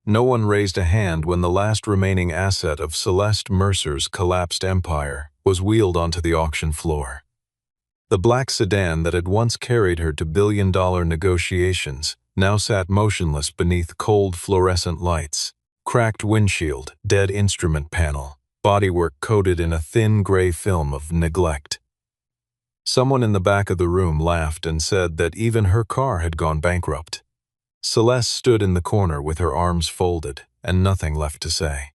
No one raised a hand when the last remaining asset of Celeste Mercer's collapsed empire was wheeled onto the auction floor. The black sedan that had once carried her to billion-dollar negotiations now sat motionless beneath cold fluorescent lights, cracked windshield, dead instrument panel, bodywork coated in a thin gray film of neglect. Someone in the back of the room laughed and said that even her car had gone bankrupt. Celeste stood in the corner with her arms folded and nothing left to say.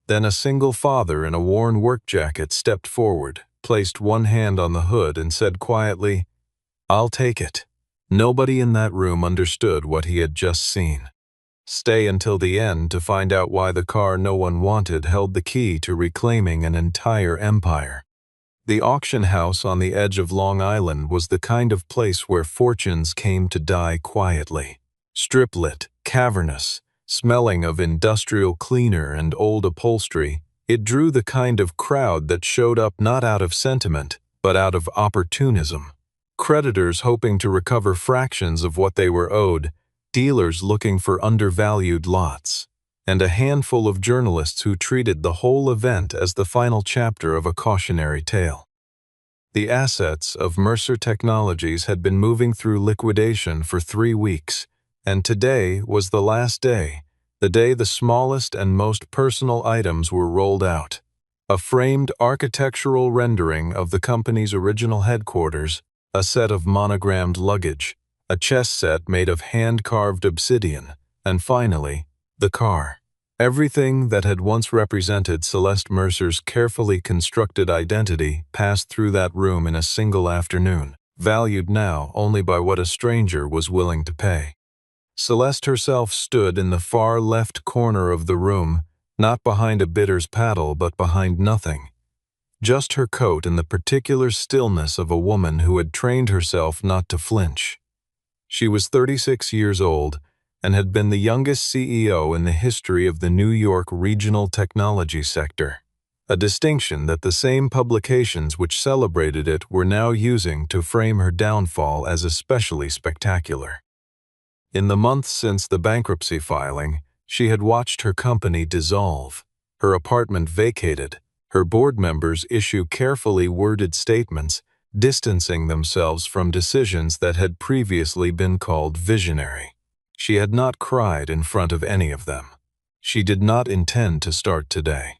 Then a single father in a worn work jacket stepped forward, placed one hand on the hood and said quietly, "I'll take it." Nobody in that room understood what he had just seen. Stay until the end to find out why the car no one wanted held the key to reclaiming an entire empire. The auction house on the edge of Long Island was the kind of place where fortunes came to die quietly. Strip-lit, cavernous, smelling of industrial cleaner and old upholstery, it drew the kind of crowd that showed up not out of sentiment, but out of opportunism. Creditors hoping to recover fractions of what they were owed, dealers looking for undervalued lots, and a handful of journalists who treated the whole event as the final chapter of a cautionary tale. The assets of Mercer Technologies had been moving through liquidation for 3 weeks, and today was the last day, the day the smallest and most personal items were rolled out. A framed architectural rendering of the company's original headquarters, a set of monogrammed luggage, a chess set made of hand-carved obsidian, and finally, the car. Everything that had once represented Celeste Mercer's carefully constructed identity passed through that room in a single afternoon, valued now only by what a stranger was willing to pay. Celeste herself stood in the far left corner of the room, not behind a bidder's paddle but behind nothing. Just her coat and the particular stillness of a woman who had trained herself not to flinch. She was 36 years old and had been the youngest CEO in the history of the New York regional technology sector, a distinction that the same publications which celebrated it were now using to frame her downfall as especially spectacular. In the months since the bankruptcy filing, she had watched her company dissolve, her apartment vacated, her board members issue carefully worded statements distancing themselves from decisions that had previously been called visionary. She had not cried in front of any of them. She did not intend to start today.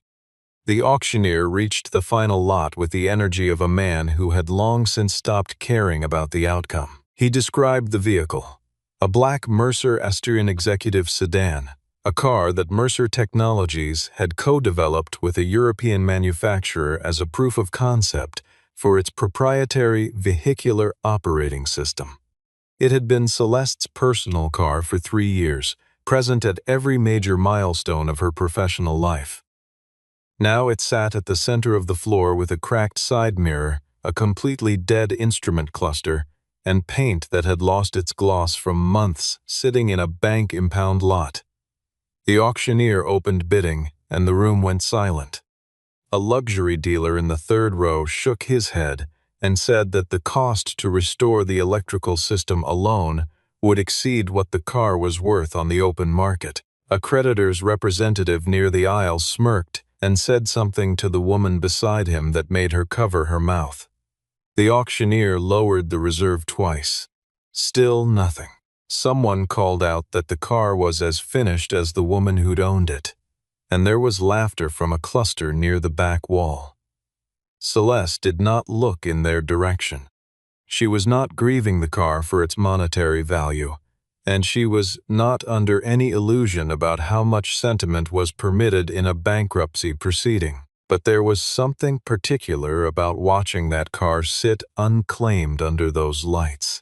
The auctioneer reached the final lot with the energy of a man who had long since stopped caring about the outcome. He described the vehicle. A black Mercer Asterion executive sedan, a car that Mercer Technologies had co-developed with a European manufacturer as a proof of concept for its proprietary vehicular operating system. It had been Celeste's personal car for 3 years, present at every major milestone of her professional life. Now it sat at the center of the floor with a cracked side mirror, a completely dead instrument cluster, and paint that had lost its gloss from months sitting in a bank impound lot. The auctioneer opened bidding, and the room went silent. A luxury dealer in the third row shook his head and said that the cost to restore the electrical system alone would exceed what the car was worth on the open market. A creditor's representative near the aisle smirked and said something to the woman beside him that made her cover her mouth. The auctioneer lowered the reserve twice. Still nothing. Someone called out that the car was as finished as the woman who'd owned it, and there was laughter from a cluster near the back wall. Celeste did not look in their direction. She was not grieving the car for its monetary value, and she was not under any illusion about how much sentiment was permitted in a bankruptcy proceeding. But there was something particular about watching that car sit unclaimed under those lights.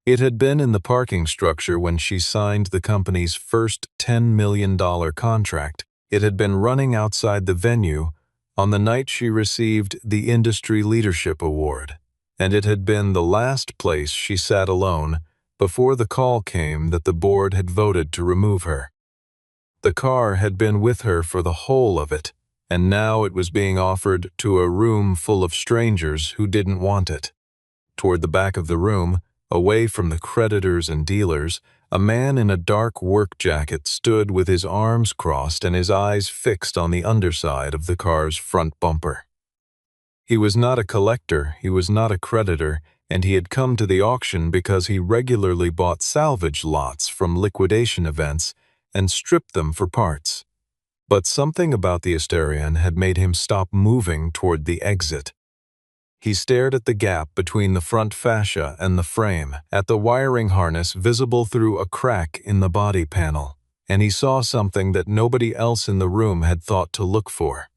It had been in the parking structure when she signed the company's first $10 million contract. It had been running outside the venue on the night she received the Industry Leadership Award, and it had been the last place she sat alone before the call came that the board had voted to remove her. The car had been with her for the whole of it, and now it was being offered to a room full of strangers who didn't want it. Toward the back of the room, away from the creditors and dealers, A man in a dark work jacket stood with his arms crossed and his eyes fixed on the underside of the car's front bumper. He was not a collector, he was not a creditor, and he had come to the auction because he regularly bought salvage lots from liquidation events and stripped them for parts. But something about the Asterion had made him stop moving toward the exit. He stared at the gap between the front fascia and the frame, at the wiring harness visible through a crack in the body panel, and he saw something that nobody else in the room had thought to look for.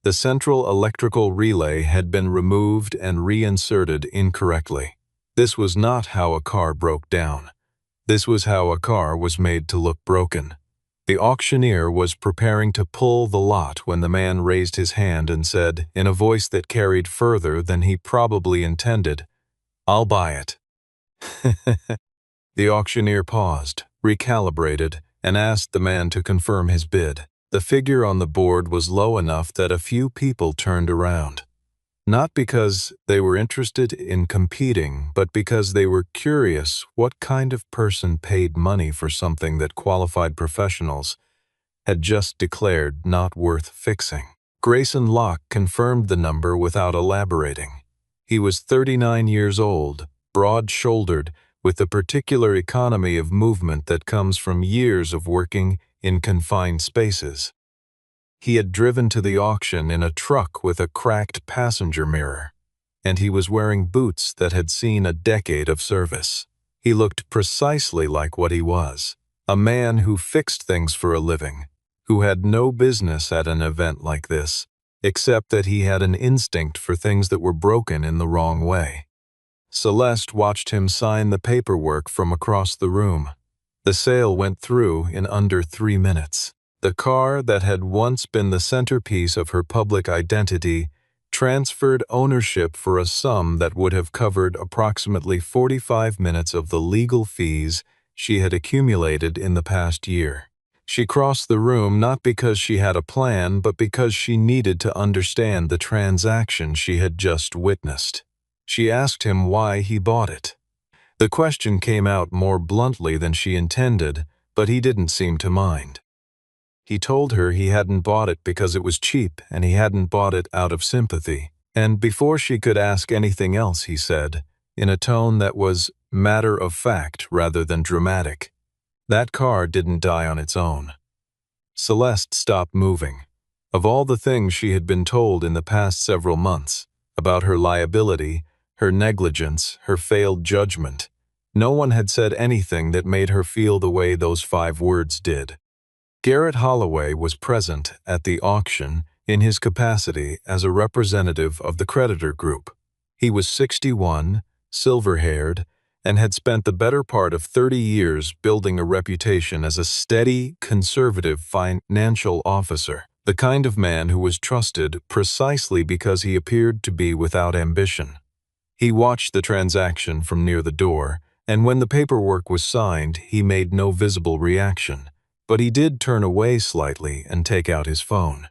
The central electrical relay had been removed and reinserted incorrectly. This was not how a car broke down. This was how a car was made to look broken. The auctioneer was preparing to pull the lot when the man raised his hand and said, in a voice that carried further than he probably intended, "I'll buy it." The auctioneer paused, recalibrated, and asked the man to confirm his bid. The figure on the board was low enough that a few people turned around. Not because they were interested in competing, but because they were curious what kind of person paid money for something that qualified professionals had just declared not worth fixing. Grayson Locke confirmed the number without elaborating. He was 39 years old, broad-shouldered, with the particular economy of movement that comes from years of working in confined spaces. He had driven to the auction in a truck with a cracked passenger mirror, and he was wearing boots that had seen a decade of service. He looked precisely like what he was, a man who fixed things for a living, who had no business at an event like this, except that he had an instinct for things that were broken in the wrong way. Celeste watched him sign the paperwork from across the room. The sale went through in under 3 minutes. The car that had once been the centerpiece of her public identity transferred ownership for a sum that would have covered approximately 45 minutes of the legal fees she had accumulated in the past year. She crossed the room not because she had a plan, but because she needed to understand the transaction she had just witnessed. She asked him why he bought it. The question came out more bluntly than she intended, but he didn't seem to mind. He told her he hadn't bought it because it was cheap and he hadn't bought it out of sympathy. And before she could ask anything else, he said, in a tone that was matter of fact rather than dramatic, "That car didn't die on its own." Celeste stopped moving. Of all the things she had been told in the past several months, about her liability, her negligence, her failed judgment, no one had said anything that made her feel the way those 5 words did. Garrett Holloway was present at the auction in his capacity as a representative of the creditor group. He was 61, silver-haired, and had spent the better part of 30 years building a reputation as a steady, conservative financial officer, the kind of man who was trusted precisely because he appeared to be without ambition. He watched the transaction from near the door, and when the paperwork was signed, he made no visible reaction. But he did turn away slightly and take out his phone.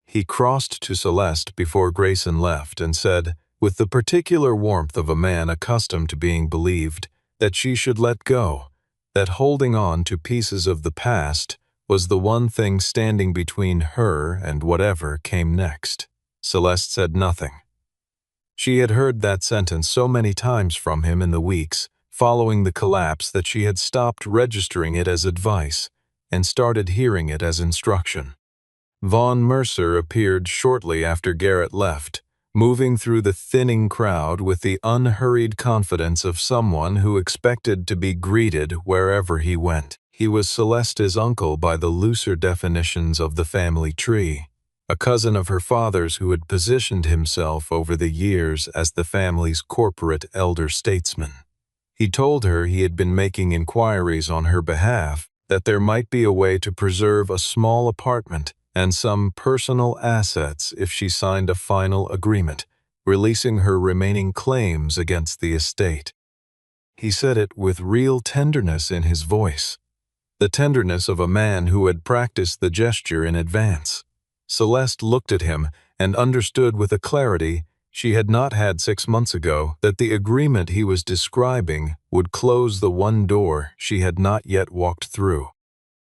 He crossed to Celeste before Grayson left and said, with the particular warmth of a man accustomed to being believed, that she should let go, that holding on to pieces of the past was the one thing standing between her and whatever came next. Celeste said nothing. She had heard that sentence so many times from him in the weeks following the collapse that she had stopped registering it as advice and started hearing it as instruction. Vaughn Mercer appeared shortly after Garrett left, moving through the thinning crowd with the unhurried confidence of someone who expected to be greeted wherever he went. He was Celeste's uncle by the looser definitions of the family tree, a cousin of her father's who had positioned himself over the years as the family's corporate elder statesman. He told her he had been making inquiries on her behalf that there might be a way to preserve a small apartment and some personal assets if she signed a final agreement, releasing her remaining claims against the estate. He said it with real tenderness in his voice, the tenderness of a man who had practiced the gesture in advance. Celeste looked at him and understood with a clarity She had not had 6 months ago that the agreement he was describing would close the one door she had not yet walked through.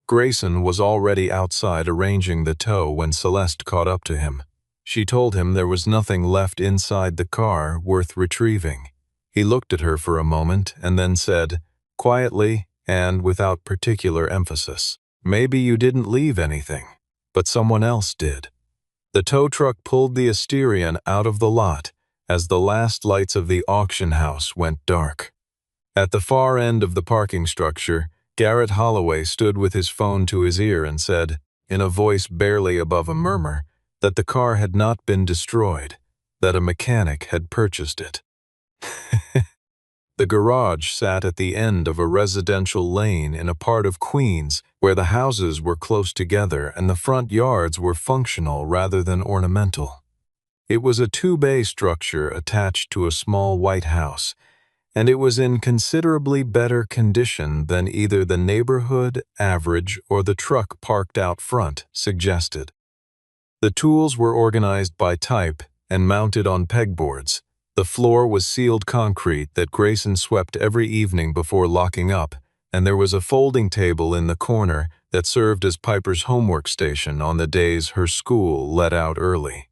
Grayson was already outside arranging the tow when Celeste caught up to him. She told him there was nothing left inside the car worth retrieving. He looked at her for a moment and then said, quietly and without particular emphasis, "Maybe you didn't leave anything, but someone else did." The tow truck pulled the Asterion out of the lot as the last lights of the auction house went dark. At the far end of the parking structure, Garrett Holloway stood with his phone to his ear and said, in a voice barely above a murmur, that the car had not been destroyed, that a mechanic had purchased it. The garage sat at the end of a residential lane in a part of Queens where the houses were close together and the front yards were functional rather than ornamental. It was a two-bay structure attached to a small white house, and it was in considerably better condition than either the neighborhood average or the truck parked out front suggested. The tools were organized by type and mounted on pegboards. The floor was sealed concrete that Grayson swept every evening before locking up, and there was a folding table in the corner that served as Piper's homework station on the days her school let out early.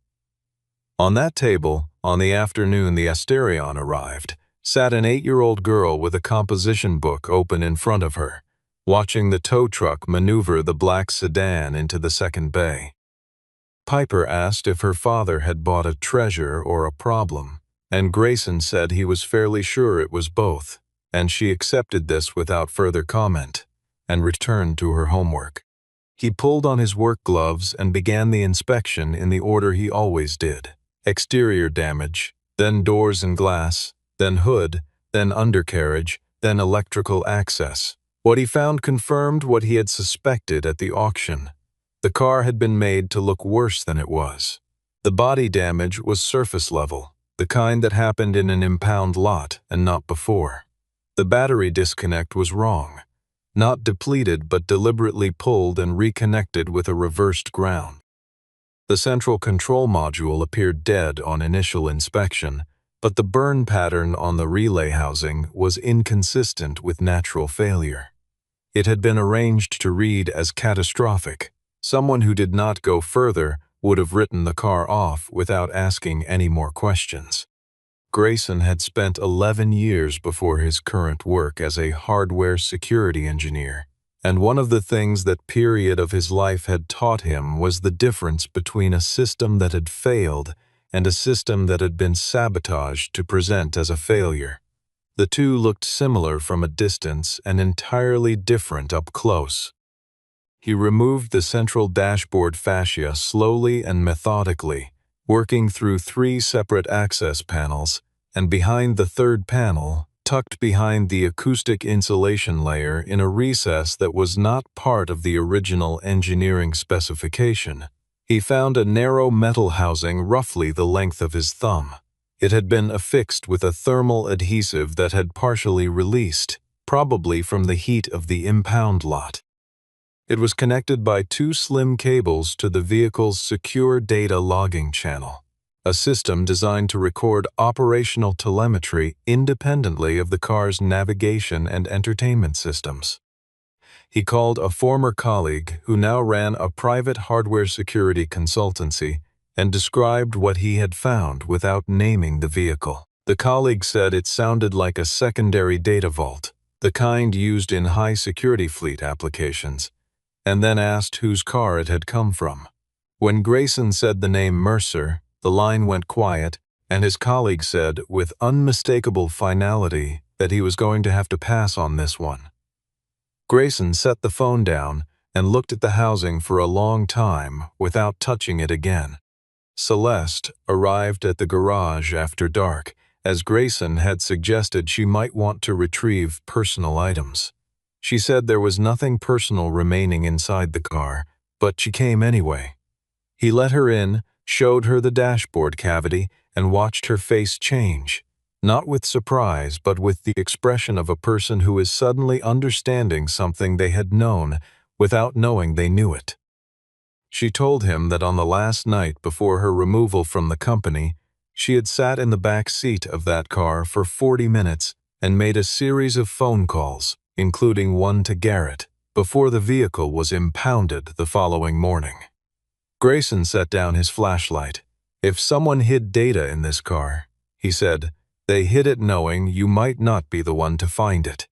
On that table, on the afternoon the Asterion arrived, sat an 8-year-old girl with a composition book open in front of her, watching the tow truck maneuver the black sedan into the second bay. Piper asked if her father had bought a treasure or a problem, and Grayson said he was fairly sure it was both, and she accepted this without further comment, and returned to her homework. He pulled on his work gloves and began the inspection in the order he always did: exterior damage, then doors and glass, then hood, then undercarriage, then electrical access. What he found confirmed what he had suspected at the auction. The car had been made to look worse than it was. The body damage was surface level, the kind that happened in an impound lot and not before. The battery disconnect was wrong, not depleted but deliberately pulled and reconnected with a reversed ground. The central control module appeared dead on initial inspection, but the burn pattern on the relay housing was inconsistent with natural failure. It had been arranged to read as catastrophic. Someone who did not go further would have written the car off without asking any more questions. Grayson had spent 11 years before his current work as a hardware security engineer, and one of the things that period of his life had taught him was the difference between a system that had failed and a system that had been sabotaged to present as a failure. The two looked similar from a distance and entirely different up close. He removed the central dashboard fascia slowly and methodically, working through 3 separate access panels, and behind the third panel, tucked behind the acoustic insulation layer in a recess that was not part of the original engineering specification, he found a narrow metal housing roughly the length of his thumb. It had been affixed with a thermal adhesive that had partially released, probably from the heat of the impound lot. It was connected by 2 slim cables to the vehicle's secure data logging channel, a system designed to record operational telemetry independently of the car's navigation and entertainment systems. He called a former colleague who now ran a private hardware security consultancy and described what he had found without naming the vehicle. The colleague said it sounded like a secondary data vault, the kind used in high-security fleet applications, and then asked whose car it had come from. When Grayson said the name Mercer, the line went quiet, and his colleague said with unmistakable finality that he was going to have to pass on this one. Grayson set the phone down and looked at the housing for a long time without touching it again. Celeste arrived at the garage after dark, as Grayson had suggested she might want to retrieve personal items. She said there was nothing personal remaining inside the car, but she came anyway. He let her in, showed her the dashboard cavity, and watched her face change, not with surprise but with the expression of a person who is suddenly understanding something they had known without knowing they knew it. She told him that on the last night before her removal from the company, She had sat in the back seat of that car for 40 minutes and made a series of phone calls, including one to Garrett, before the vehicle was impounded the following morning. Grayson set down his flashlight. "If someone hid data in this car," he said, "they hid it knowing you might not be the one to find it."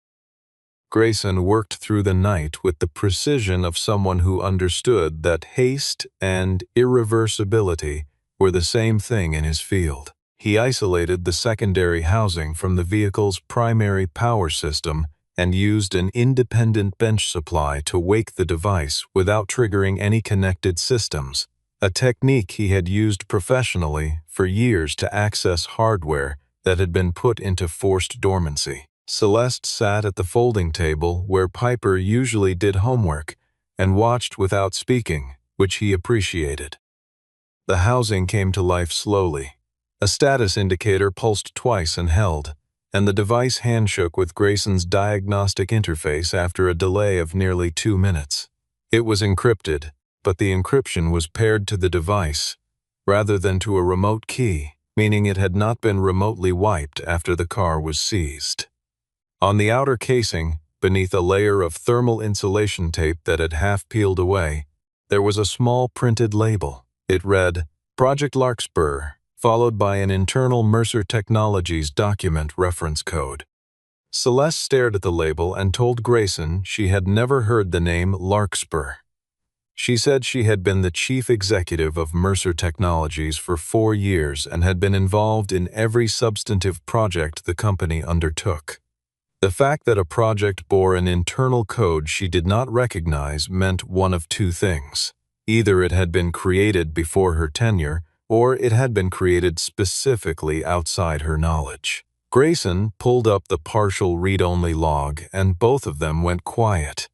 Grayson worked through the night with the precision of someone who understood that haste and irreversibility were the same thing in his field. He isolated the secondary housing from the vehicle's primary power system and used an independent bench supply to wake the device without triggering any connected systems, a technique he had used professionally for years to access hardware that had been put into forced dormancy. Celeste sat at the folding table where Piper usually did homework and watched without speaking, which he appreciated. The housing came to life slowly. A status indicator pulsed twice and held, and the device handshook with Grayson's diagnostic interface after a delay of nearly 2 minutes. It was encrypted, but the encryption was paired to the device, rather than to a remote key, meaning it had not been remotely wiped after the car was seized. On the outer casing, beneath a layer of thermal insulation tape that had half peeled away, there was a small printed label. It read, "Project Larkspur," followed by an internal Mercer Technologies document reference code. Celeste stared at the label and told Grayson she had never heard the name Larkspur. She said she had been the chief executive of Mercer Technologies for 4 years and had been involved in every substantive project the company undertook. The fact that a project bore an internal code she did not recognize meant one of two things. Either it had been created before her tenure, or it had been created specifically outside her knowledge. Grayson pulled up the partial read-only log, and both of them went quiet.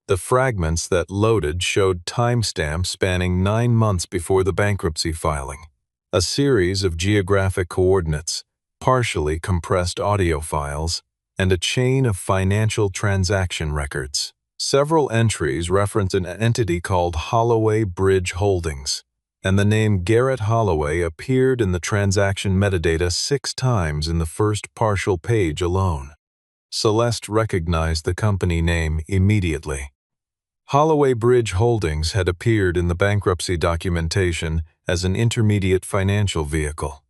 The fragments that loaded showed timestamps spanning 9 months before the bankruptcy filing, a series of geographic coordinates, partially compressed audio files, and a chain of financial transaction records. Several entries reference an entity called Holloway Bridge Holdings, and the name Garrett Holloway appeared in the transaction metadata 6 times in the first partial page alone. Celeste recognized the company name immediately. Holloway Bridge Holdings had appeared in the bankruptcy documentation as an intermediate financial vehicle.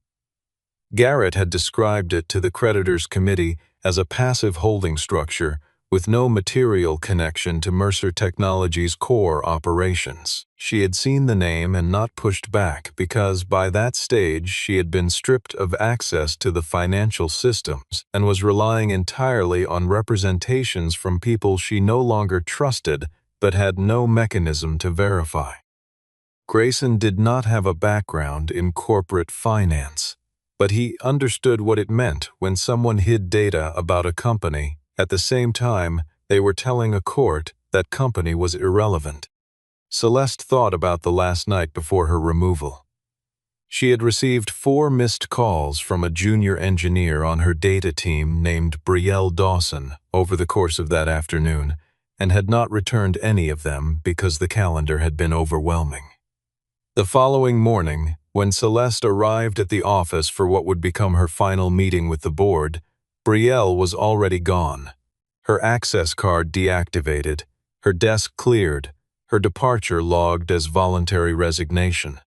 Garrett had described it to the creditors' committee as a passive holding structure with no material connection to Mercer Technologies' core operations. She had seen the name and not pushed back because by that stage she had been stripped of access to the financial systems and was relying entirely on representations from people she no longer trusted but had no mechanism to verify. Grayson did not have a background in corporate finance, but he understood what it meant when someone hid data about a company. At the same time, they were telling a court that company was irrelevant. Celeste thought about the last night before her removal. She had received 4 missed calls from a junior engineer on her data team named Brielle Dawson over the course of that afternoon, and had not returned any of them because the calendar had been overwhelming. The following morning, when Celeste arrived at the office for what would become her final meeting with the board, Brielle was already gone. Her access card deactivated, her desk cleared, her departure logged as voluntary resignation.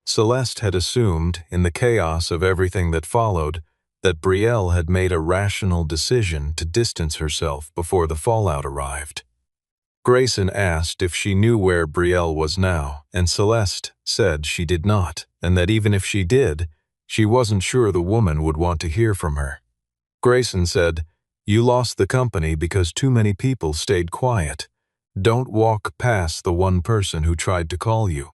Celeste had assumed, in the chaos of everything that followed, that Brielle had made a rational decision to distance herself before the fallout arrived. Grayson asked if she knew where Brielle was now, and Celeste said she did not, and that even if she did, she wasn't sure the woman would want to hear from her. Grayson said, "You lost the company because too many people stayed quiet. Don't walk past the one person who tried to call you."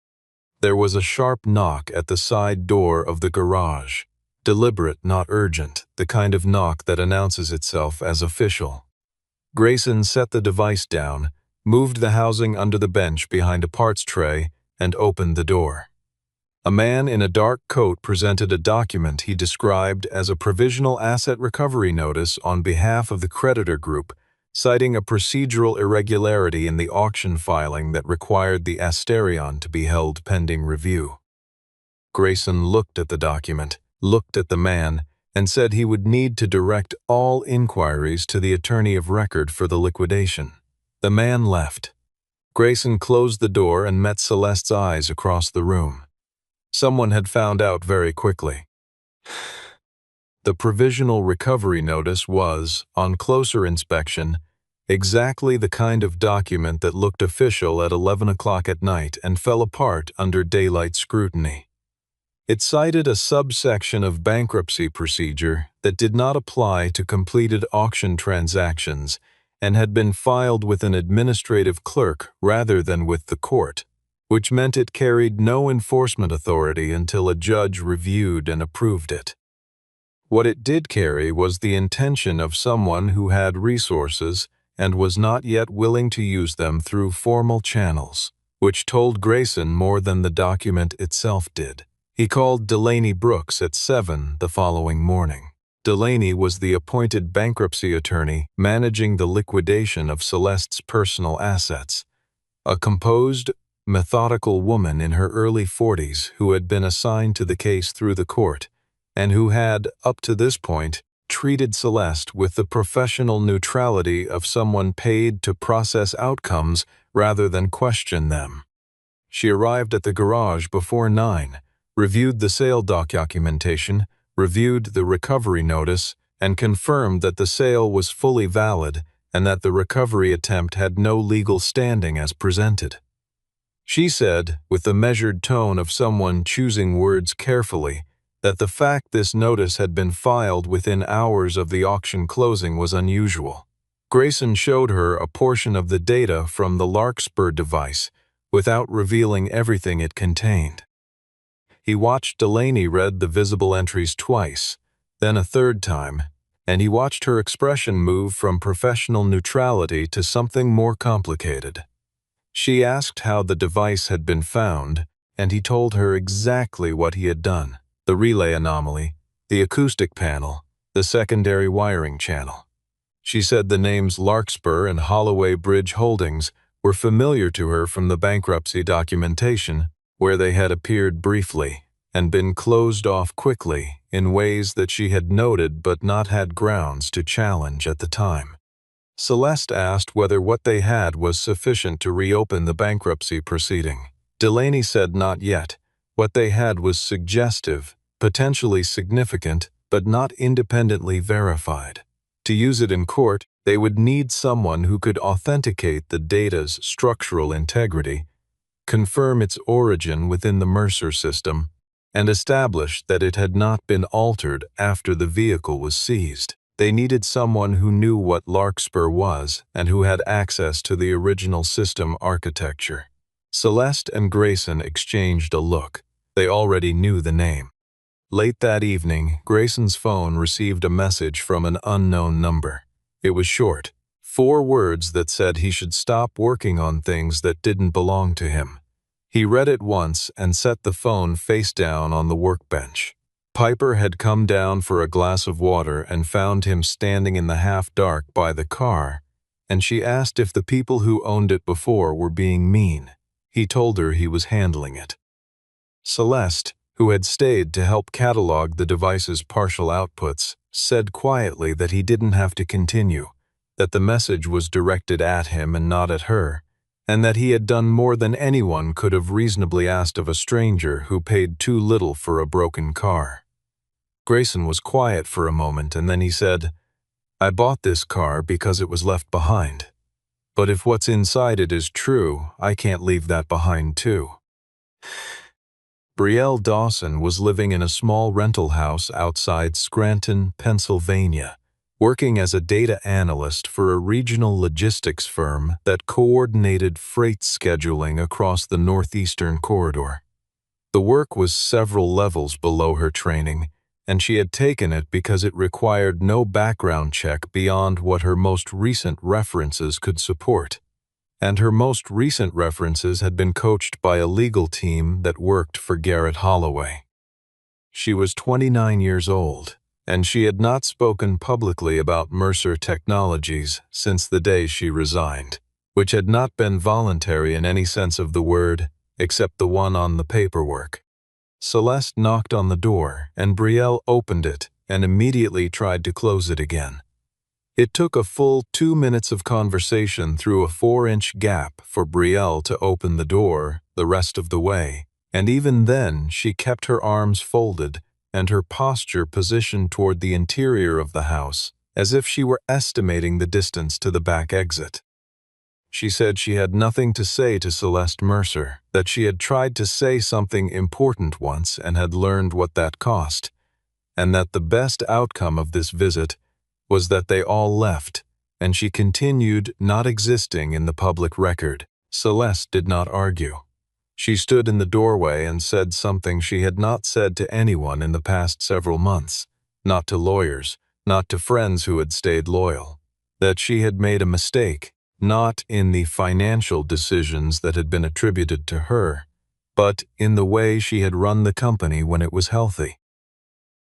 There was a sharp knock at the side door of the garage. Deliberate, not urgent, the kind of knock that announces itself as official. Grayson set the device down, moved the housing under the bench behind a parts tray, and opened the door. A man in a dark coat presented a document he described as a provisional asset recovery notice on behalf of the creditor group, citing a procedural irregularity in the auction filing that required the Asterion to be held pending review. Grayson looked at the document, looked at the man, and said he would need to direct all inquiries to the attorney of record for the liquidation. The man left. Grayson closed the door and met Celeste's eyes across the room. Someone had found out very quickly. The provisional recovery notice was, on closer inspection, exactly the kind of document that looked official at 11 o'clock at night and fell apart under daylight scrutiny. It cited a subsection of bankruptcy procedure that did not apply to completed auction transactions and had been filed with an administrative clerk rather than with the court, which meant it carried no enforcement authority until a judge reviewed and approved it. What it did carry was the intention of someone who had resources and was not yet willing to use them through formal channels, which told Grayson more than the document itself did. He called Delaney Brooks at 7 the following morning. Delaney was the appointed bankruptcy attorney managing the liquidation of Celeste's personal assets, a composed, methodical woman in her early 40s who had been assigned to the case through the court and who had, up to this point, treated Celeste with the professional neutrality of someone paid to process outcomes rather than question them. She arrived at the garage before 9, reviewed the sale documentation, reviewed the recovery notice, and confirmed that the sale was fully valid and that the recovery attempt had no legal standing as presented. She said, with the measured tone of someone choosing words carefully, that the fact this notice had been filed within hours of the auction closing was unusual. Grayson showed her a portion of the data from the Larkspur device without revealing everything it contained. He watched Delaney read the visible entries twice, then a third time, and he watched her expression move from professional neutrality to something more complicated. She asked how the device had been found, and he told her exactly what he had done: the relay anomaly, the acoustic panel, the secondary wiring channel. She said the names Larkspur and Holloway Bridge Holdings were familiar to her from the bankruptcy documentation, where they had appeared briefly and been closed off quickly in ways that she had noted but not had grounds to challenge at the time. Celeste asked whether what they had was sufficient to reopen the bankruptcy proceeding. Delaney said not yet. What they had was suggestive, potentially significant, but not independently verified. To use it in court, they would need someone who could authenticate the data's structural integrity, confirm its origin within the Mercer system, and establish that it had not been altered after the vehicle was seized. They needed someone who knew what Larkspur was and who had access to the original system architecture. Celeste and Grayson exchanged a look. They already knew the name. Late that evening, Grayson's phone received a message from an unknown number. It was short, 4 words that said he should stop working on things that didn't belong to him. He read it once and set the phone face down on the workbench. Piper had come down for a glass of water and found him standing in the half-dark by the car, and she asked if the people who owned it before were being mean. He told her he was handling it. Celeste, who had stayed to help catalog the device's partial outputs, said quietly that he didn't have to continue, that the message was directed at him and not at her, and that he had done more than anyone could have reasonably asked of a stranger who paid too little for a broken car. Grayson was quiet for a moment, and then he said, "I bought this car because it was left behind. But if what's inside it is true, I can't leave that behind too." Brielle Dawson was living in a small rental house outside Scranton, Pennsylvania, working as a data analyst for a regional logistics firm that coordinated freight scheduling across the northeastern corridor. The work was several levels below her training, and she had taken it because it required no background check beyond what her most recent references could support. And her most recent references had been coached by a legal team that worked for Garrett Holloway. She was 29 years old, and she had not spoken publicly about Mercer Technologies since the day she resigned, which had not been voluntary in any sense of the word, except the one on the paperwork. Celeste knocked on the door, and Brielle opened it and immediately tried to close it again. It took a full 2 minutes of conversation through a 4-inch gap for Brielle to open the door the rest of the way, and even then she kept her arms folded and her posture positioned toward the interior of the house, as if she were estimating the distance to the back exit. She said she had nothing to say to Celeste Mercer, that she had tried to say something important once and had learned what that cost, and that the best outcome of this visit was that they all left, and she continued not existing in the public record. Celeste did not argue. She stood in the doorway and said something she had not said to anyone in the past several months, not to lawyers, not to friends who had stayed loyal, that she had made a mistake, not in the financial decisions that had been attributed to her, but in the way she had run the company when it was healthy.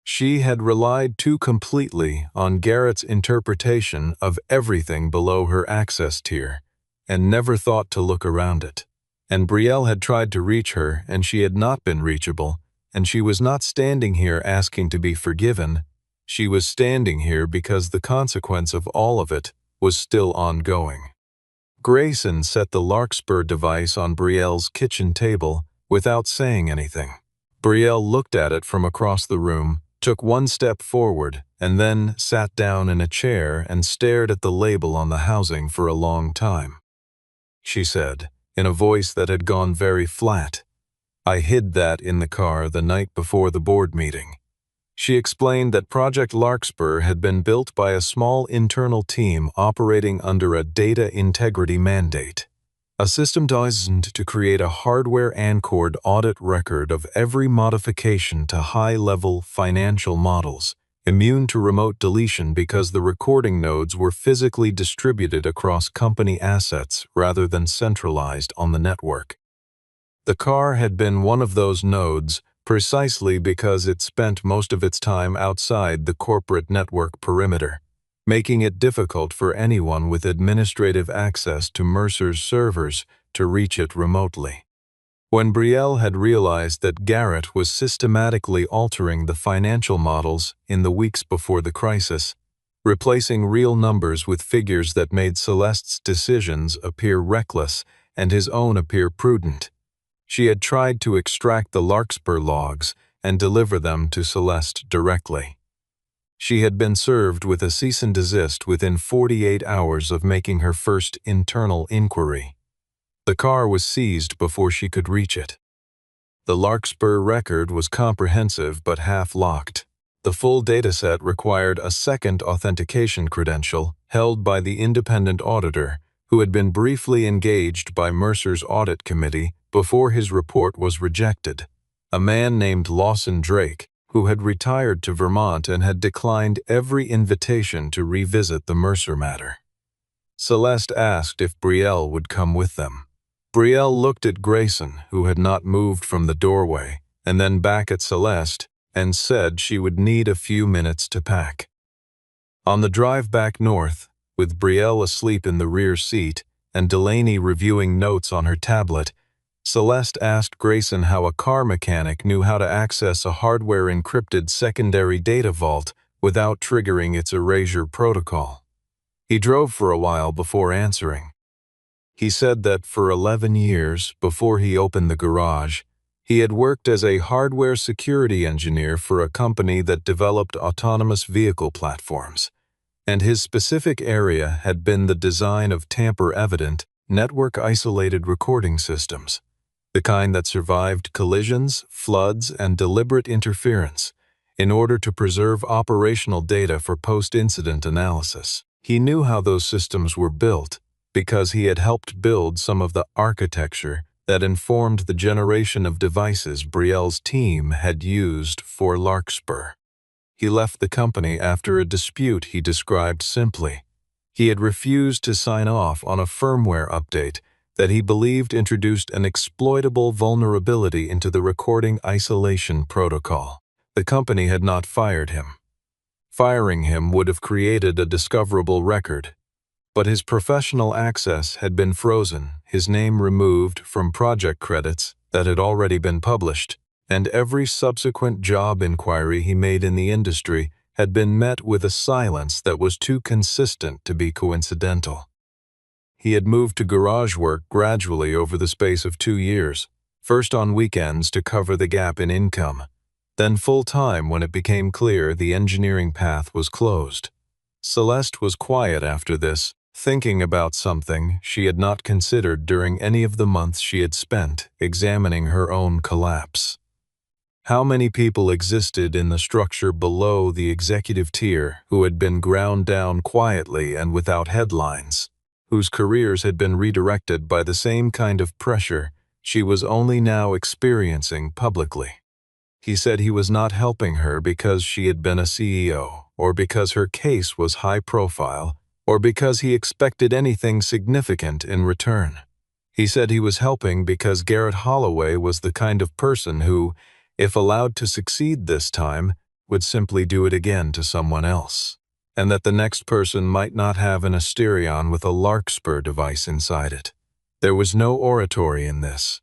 She had relied too completely on Garrett's interpretation of everything below her access tier, and never thought to look around it. And Brielle had tried to reach her, and she had not been reachable, and she was not standing here asking to be forgiven. She was standing here because the consequence of all of it was still ongoing. Grayson set the Larkspur device on Brielle's kitchen table without saying anything. Brielle looked at it from across the room, took one step forward, and then sat down in a chair and stared at the label on the housing for a long time. She said, in a voice that had gone very flat, "I hid that in the car the night before the board meeting." She explained that Project Larkspur had been built by a small internal team operating under a data integrity mandate, a system designed to create a hardware-anchored audit record of every modification to high-level financial models, immune to remote deletion because the recording nodes were physically distributed across company assets rather than centralized on the network. The car had been one of those nodes precisely because it spent most of its time outside the corporate network perimeter, making it difficult for anyone with administrative access to Mercer's servers to reach it remotely. When Brielle had realized that Garrett was systematically altering the financial models in the weeks before the crisis, replacing real numbers with figures that made Celeste's decisions appear reckless and his own appear prudent, she had tried to extract the Larkspur logs and deliver them to Celeste directly. She had been served with a cease and desist within 48 hours of making her first internal inquiry. The car was seized before she could reach it. The Larkspur record was comprehensive but half-locked. The full dataset required a second authentication credential held by the independent auditor, who had been briefly engaged by Mercer's audit committee before his report was rejected, a man named Lawson Drake, who had retired to Vermont and had declined every invitation to revisit the Mercer matter. Celeste asked if Brielle would come with them. Brielle looked at Grayson, who had not moved from the doorway, and then back at Celeste, and said she would need a few minutes to pack. On the drive back north, with Brielle asleep in the rear seat and Delaney reviewing notes on her tablet, Celeste asked Grayson how a car mechanic knew how to access a hardware-encrypted secondary data vault without triggering its erasure protocol. He drove for a while before answering. He said that for 11 years, before he opened the garage, he had worked as a hardware security engineer for a company that developed autonomous vehicle platforms, and his specific area had been the design of tamper-evident, network-isolated recording systems, the kind that survived collisions, floods, and deliberate interference, in order to preserve operational data for post-incident analysis. He knew how those systems were built because he had helped build some of the architecture that informed the generation of devices Brielle's team had used for Larkspur. He left the company after a dispute he described simply. He had refused to sign off on a firmware update that he believed introduced an exploitable vulnerability into the recording isolation protocol. The company had not fired him. Firing him would have created a discoverable record, but his professional access had been frozen, his name removed from project credits that had already been published, and every subsequent job inquiry he made in the industry had been met with a silence that was too consistent to be coincidental. He had moved to garage work gradually over the space of 2 years, first on weekends to cover the gap in income, then full-time when it became clear the engineering path was closed. Celeste was quiet after this, thinking about something she had not considered during any of the months she had spent examining her own collapse. How many people existed in the structure below the executive tier who had been ground down quietly and without headlines, whose careers had been redirected by the same kind of pressure she was only now experiencing publicly? He said he was not helping her because she had been a CEO, or because her case was high profile, or because he expected anything significant in return. He said he was helping because Garrett Holloway was the kind of person who, if allowed to succeed this time, would simply do it again to someone else, and that the next person might not have an Asterion with a Larkspur device inside it. There was no oratory in this.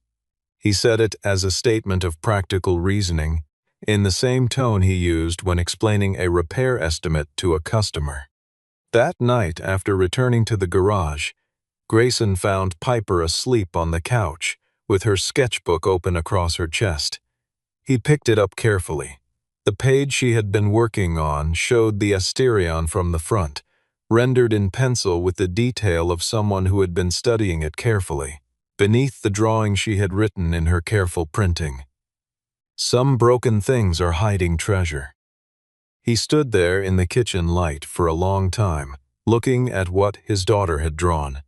He said it as a statement of practical reasoning, in the same tone he used when explaining a repair estimate to a customer. That night, after returning to the garage, Grayson found Piper asleep on the couch, with her sketchbook open across her chest. He picked it up carefully. The page she had been working on showed the Asterion from the front, rendered in pencil with the detail of someone who had been studying it carefully, beneath the drawing she had written in her careful printing. Some broken things are hiding treasure. He stood there in the kitchen light for a long time, looking at what his daughter had drawn,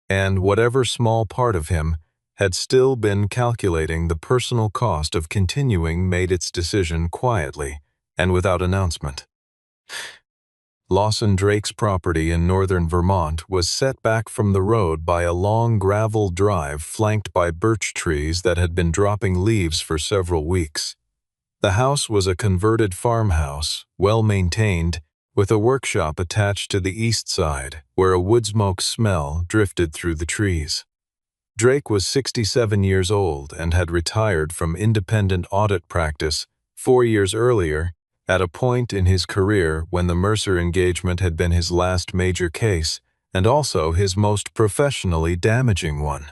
and whatever small part of him had still been calculating the personal cost of continuing made its decision quietly and without announcement. Lawson Drake's property in northern Vermont was set back from the road by a long gravel drive flanked by birch trees that had been dropping leaves for several weeks. The house was a converted farmhouse, well maintained, with a workshop attached to the east side, where a wood smoke smell drifted through the trees. Drake was 67 years old and had retired from independent audit practice 4 years earlier, at a point in his career when the Mercer engagement had been his last major case and also his most professionally damaging one.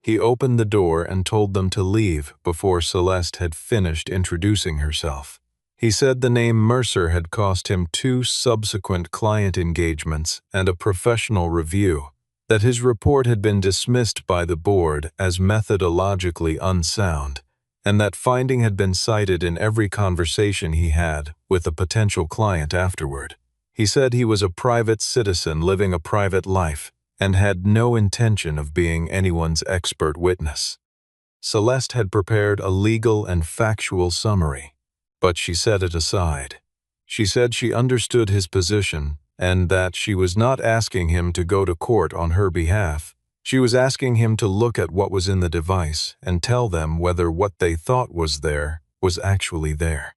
He opened the door and told them to leave before Celeste had finished introducing herself. He said the name Mercer had cost him 2 subsequent client engagements and a professional review, that his report had been dismissed by the board as methodologically unsound, and that finding had been cited in every conversation he had with a potential client afterward. He said he was a private citizen living a private life and had no intention of being anyone's expert witness. Celeste had prepared a legal and factual summary, but she set it aside. She said she understood his position and that she was not asking him to go to court on her behalf. She was asking him to look at what was in the device and tell them whether what they thought was there was actually there.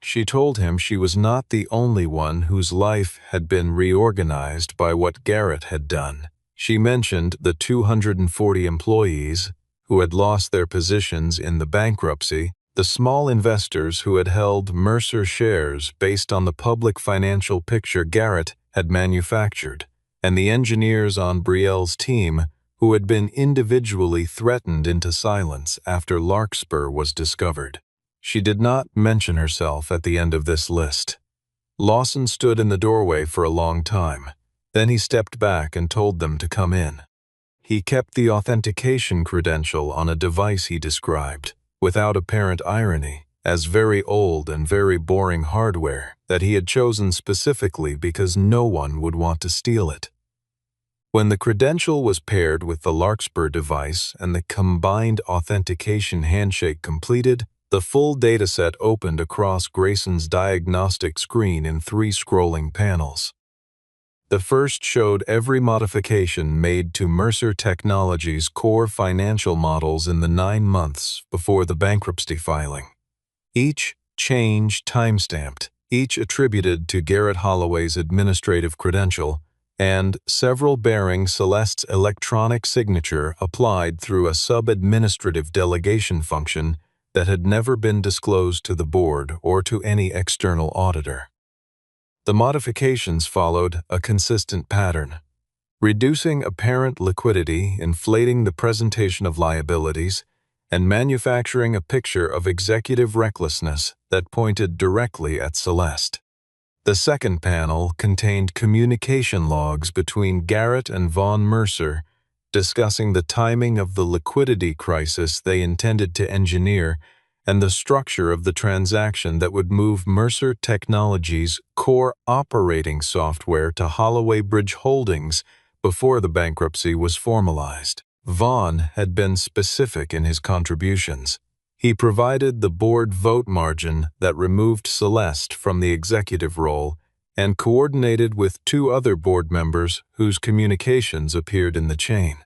She told him she was not the only one whose life had been reorganized by what Garrett had done. She mentioned the 240 employees who had lost their positions in the bankruptcy, the small investors who had held Mercer shares based on the public financial picture Garrett had manufactured, and the engineers on Brielle's team who had been individually threatened into silence after Larkspur was discovered. She did not mention herself at the end of this list. Lawson stood in the doorway for a long time. Then he stepped back and told them to come in. He kept the authentication credential on a device he described, without apparent irony, as very old and very boring hardware that he had chosen specifically because no one would want to steal it. When the credential was paired with the Larkspur device and the combined authentication handshake completed, the full dataset opened across Grayson's diagnostic screen in 3 scrolling panels. The first showed every modification made to Mercer Technologies' core financial models in the 9 months before the bankruptcy filing. Each change timestamped, each attributed to Garrett Holloway's administrative credential, and several bearing Celeste's electronic signature applied through a sub-administrative delegation function that had never been disclosed to the board or to any external auditor. The modifications followed a consistent pattern: reducing apparent liquidity, inflating the presentation of liabilities, and manufacturing a picture of executive recklessness that pointed directly at Celeste. The second panel contained communication logs between Garrett and Von Mercer discussing the timing of the liquidity crisis they intended to engineer and the structure of the transaction that would move Mercer Technologies' core operating software to Holloway Bridge Holdings before the bankruptcy was formalized. Vaughn had been specific in his contributions. He provided the board vote margin that removed Celeste from the executive role and coordinated with two other board members whose communications appeared in the chain.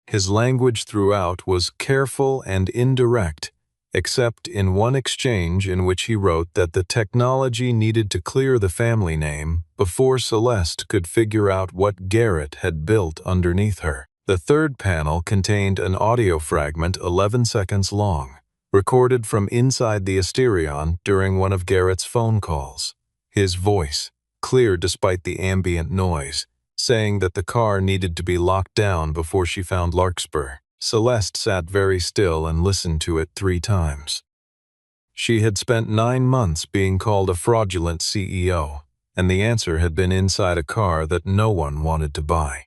His language throughout was careful and indirect, except in one exchange in which he wrote that the technology needed to clear the family name before Celeste could figure out what Garrett had built underneath her. The third panel contained an audio fragment 11 seconds long, recorded from inside the Asterion during one of Garrett's phone calls. His voice, clear despite the ambient noise, saying that the car needed to be locked down before she found Larkspur. Celeste sat very still and listened to it 3 times. She had spent 9 months being called a fraudulent CEO, and the answer had been inside a car that no one wanted to buy.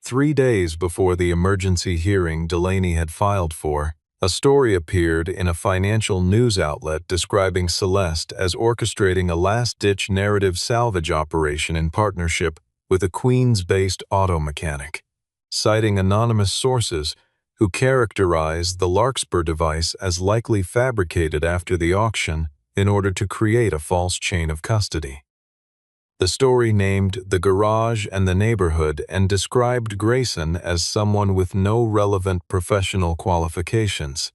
3 days before the emergency hearing Delaney had filed for, a story appeared in a financial news outlet describing Celeste as orchestrating a last-ditch narrative salvage operation in partnership with a Queens-based auto mechanic, citing anonymous sources who characterized the Larkspur device as likely fabricated after the auction in order to create a false chain of custody. The story named the garage and the neighborhood and described Grayson as someone with no relevant professional qualifications,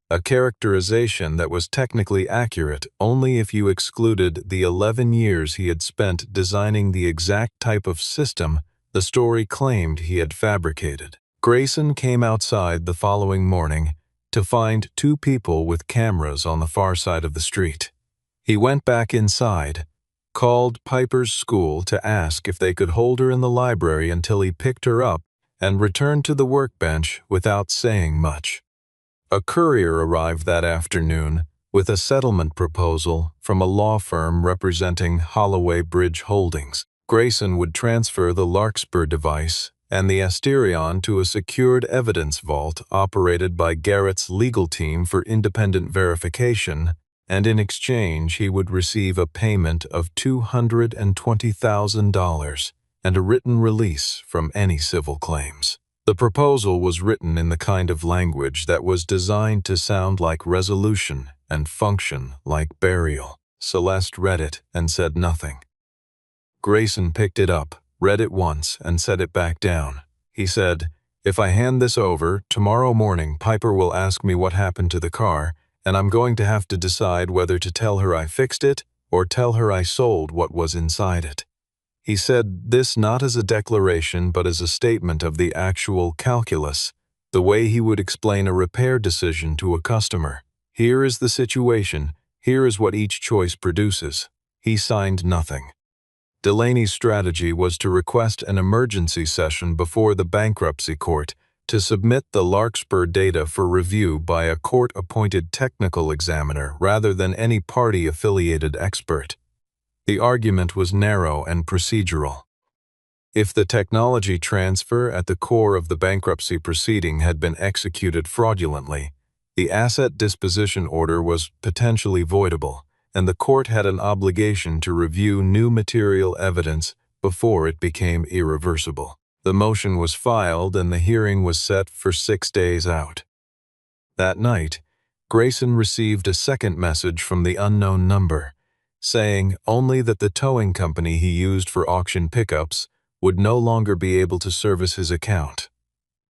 a characterization that was technically accurate only if you excluded the 11 years he had spent designing the exact type of system the story claimed he had fabricated. Grayson came outside the following morning to find 2 people with cameras on the far side of the street. He went back inside, called Piper's school to ask if they could hold her in the library until he picked her up, and returned to the workbench without saying much. A courier arrived that afternoon with a settlement proposal from a law firm representing Holloway Bridge Holdings. Grayson would transfer the Larkspur device and the Asterion to a secured evidence vault operated by Garrett's legal team for independent verification, and in exchange he would receive a payment of $220,000 and a written release from any civil claims. The proposal was written in the kind of language that was designed to sound like resolution and function like burial. Celeste read it and said nothing. Grayson picked it up, read it once, and set it back down. He said, "If I hand this over, tomorrow morning Piper will ask me what happened to the car, and I'm going to have to decide whether to tell her I fixed it or tell her I sold what was inside it." He said this not as a declaration but as a statement of the actual calculus, the way he would explain a repair decision to a customer. Here is the situation, here is what each choice produces. He signed nothing. Delaney's strategy was to request an emergency session before the bankruptcy court to submit the Larkspur data for review by a court-appointed technical examiner rather than any party-affiliated expert. The argument was narrow and procedural. If the technology transfer at the core of the bankruptcy proceeding had been executed fraudulently, the asset disposition order was potentially voidable, and the court had an obligation to review new material evidence before it became irreversible. The motion was filed and the hearing was set for 6 days out. That night, Grayson received a second message from the unknown number, saying only that the towing company he used for auction pickups would no longer be able to service his account.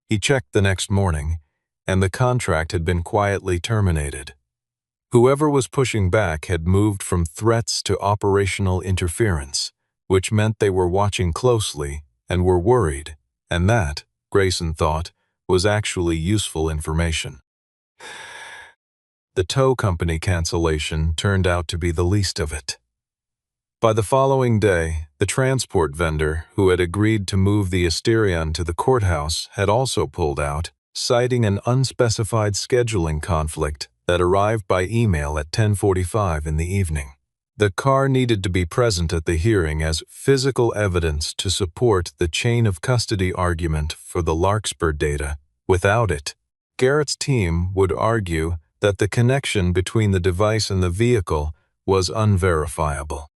He checked the next morning, and the contract had been quietly terminated. Whoever was pushing back had moved from threats to operational interference, which meant they were watching closely and were worried, and that, Grayson thought, was actually useful information. The tow company cancellation turned out to be the least of it. By the following day, the transport vendor who had agreed to move the Asterion to the courthouse had also pulled out, citing an unspecified scheduling conflict that arrived by email at 10:45 in the evening. The car needed to be present at the hearing as physical evidence to support the chain of custody argument for the Larkspur data. Without it, Garrett's team would argue that the connection between the device and the vehicle was unverifiable.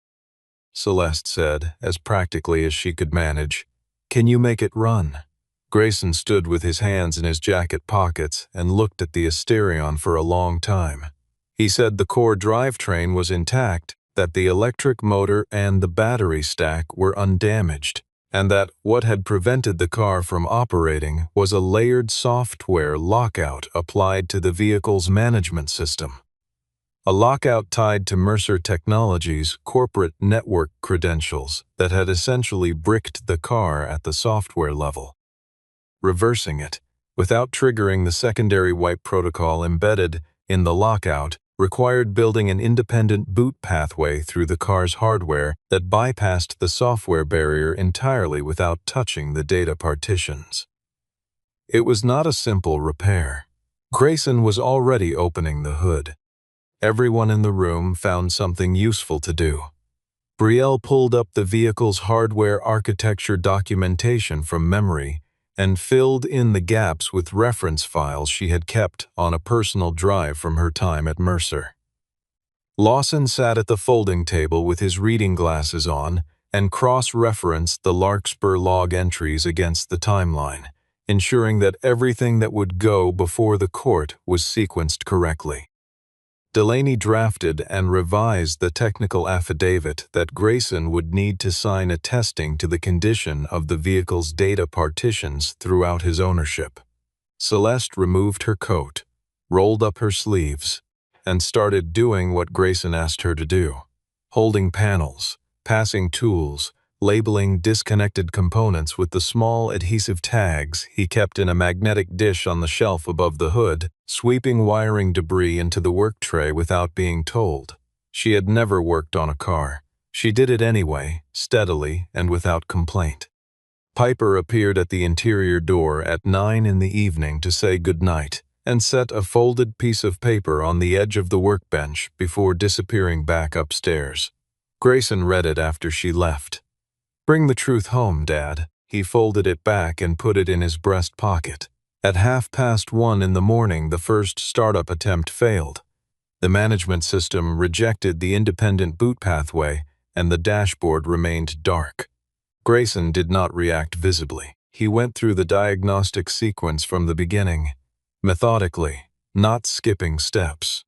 Celeste said, as practically as she could manage, "Can you make it run?" Grayson stood with his hands in his jacket pockets and looked at the Asterion for a long time. He said the core drivetrain was intact, that the electric motor and the battery stack were undamaged, and that what had prevented the car from operating was a layered software lockout applied to the vehicle's management system. A lockout tied to Mercer Technologies' corporate network credentials that had essentially bricked the car at the software level. Reversing it, without triggering the secondary wipe protocol embedded in the lockout, required building an independent boot pathway through the car's hardware that bypassed the software barrier entirely without touching the data partitions. It was not a simple repair. Grayson was already opening the hood. Everyone in the room found something useful to do. Brielle pulled up the vehicle's hardware architecture documentation from memory and filled in the gaps with reference files she had kept on a personal drive from her time at Mercer. Lawson sat at the folding table with his reading glasses on and cross-referenced the Larkspur log entries against the timeline, ensuring that everything that would go before the court was sequenced correctly. Delaney drafted and revised the technical affidavit that Grayson would need to sign attesting to the condition of the vehicle's data partitions throughout his ownership. Celeste removed her coat, rolled up her sleeves, and started doing what Grayson asked her to do, holding panels, passing tools, labeling disconnected components with the small adhesive tags he kept in a magnetic dish on the shelf above the hood, sweeping wiring debris into the work tray without being told. She had never worked on a car. She did it anyway, steadily and without complaint. Piper appeared at the interior door at 9 in the evening to say goodnight and set a folded piece of paper on the edge of the workbench before disappearing back upstairs. Grayson read it after she left. "Bring the truth home, Dad." He folded it back and put it in his breast pocket. At 1:30 in the morning, the first startup attempt failed. The management system rejected the independent boot pathway, and the dashboard remained dark. Grayson did not react visibly. He went through the diagnostic sequence from the beginning, methodically, not skipping steps.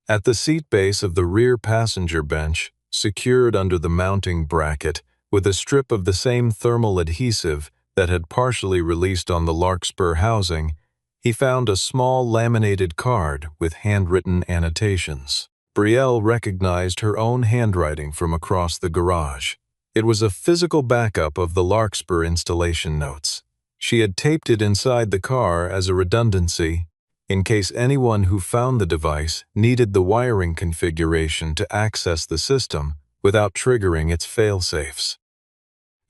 At the seat base of the rear passenger bench, secured under the mounting bracket, with a strip of the same thermal adhesive that had partially released on the Larkspur housing, he found a small laminated card with handwritten annotations. Brielle recognized her own handwriting from across the garage. It was a physical backup of the Larkspur installation notes. She had taped it inside the car as a redundancy, in case anyone who found the device needed the wiring configuration to access the system without triggering its failsafes.